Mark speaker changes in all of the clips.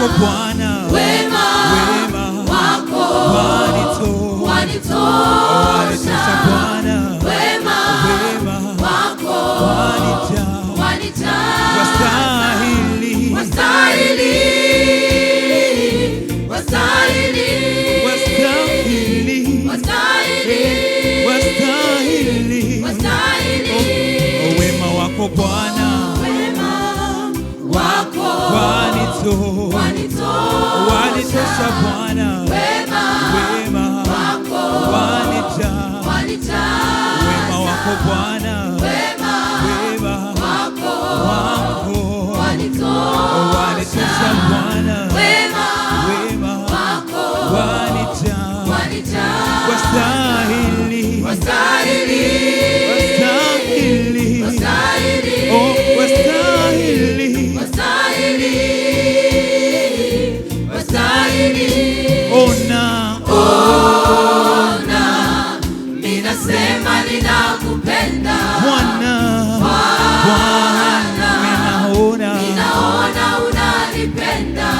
Speaker 1: wako Bwana,
Speaker 2: wema wako wanitosha Bwana, wema wako wanijaa, wastahili wema wako Bwana, wema wako wanitosha Bwana, wema wako wanijaa, wema wako Bwana, wema wako wanitosha Bwana, wema wako wanijaa, wastahili minasema ninakupenda
Speaker 1: Bwana,
Speaker 2: ninaona unanipenda,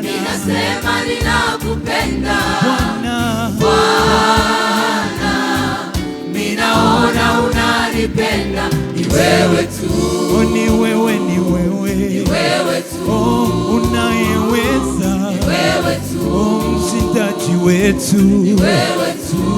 Speaker 2: minasema ninakupenda Bwana, ninaona unanipenda. Ni wewe tu,
Speaker 1: ni wewe tu, unayeweza, mshindaji wetu,
Speaker 2: ni wewe tu.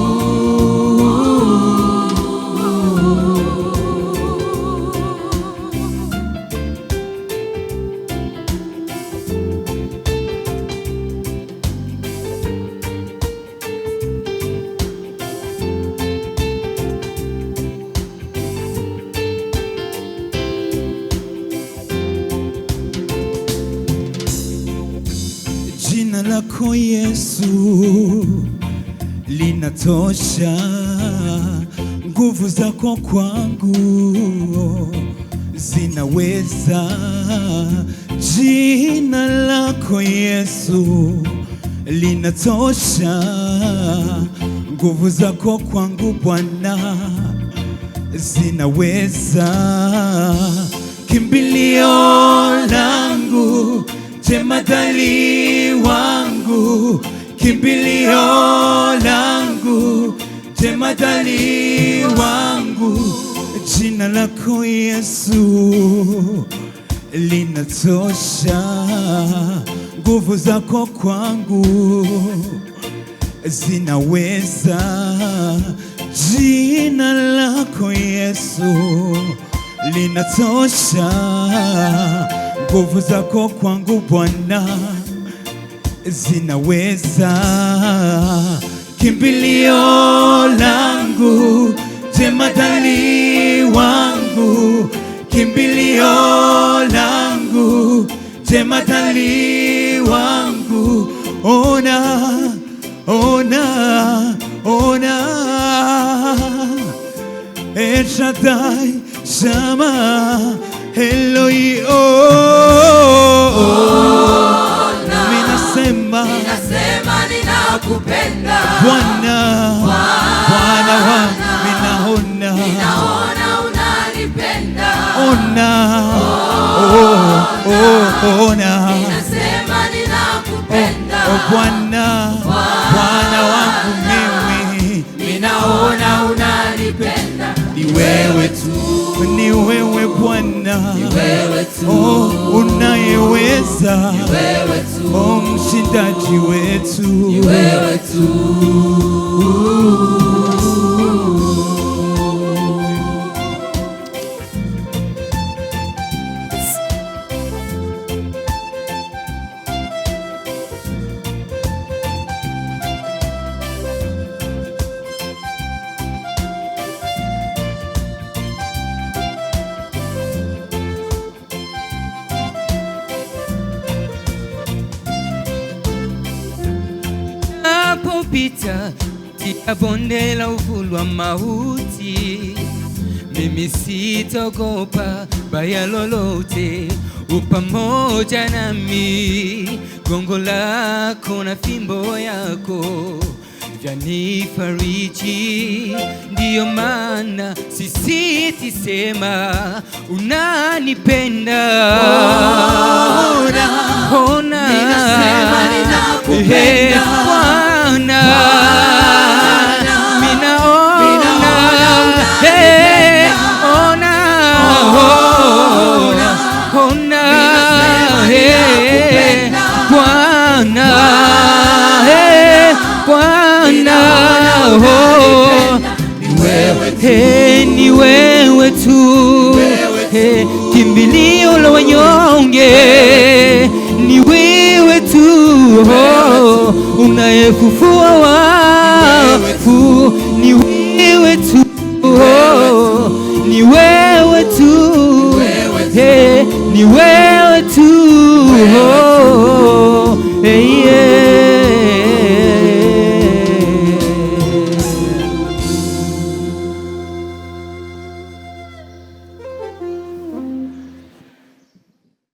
Speaker 1: Jina lako Yesu linatosha, nguvu zako kwangu zinaweza. Jina lako Yesu linatosha, nguvu zako kwangu Bwana zinaweza. Kimbilio langu, jemadari wangu, kimbilio langu, jemadari wangu, jina lako Yesu linatosha, nguvu zako kwangu zinaweza. Jina lako Yesu linatosha, nguvu zako kwangu Bwana zinaweza. Kimbilio langu, jemadari wangu, kimbilio langu, jemadari wangu, ona El Shaddai, Shama, Eloi, minasema
Speaker 2: ninakupenda
Speaker 1: Bwana wangu,
Speaker 2: ninaona unanipenda, minasema ninakupenda
Speaker 1: Bwana wangu, mimi
Speaker 2: ninaona unanipenda.
Speaker 1: ni wewe tu, ni wewe Bwana, unayeweza, mshindaji wetu,
Speaker 2: ni wewe tu.
Speaker 3: Napopita tika bonde la uvuli wa mauti, mimi sitaogopa baya lolote, upamoja nami, gongo lako na fimbo yako yanifariji, ndiyo maana sisiti sema unanipenda. Ona
Speaker 2: ninasema ninakupenda
Speaker 3: Bwana, ni wewe tu, kimbilio la wanyonge, ni wewe tu, unayefufua wafu, ni wewe tu, ni wewe tu, ni wewe tu.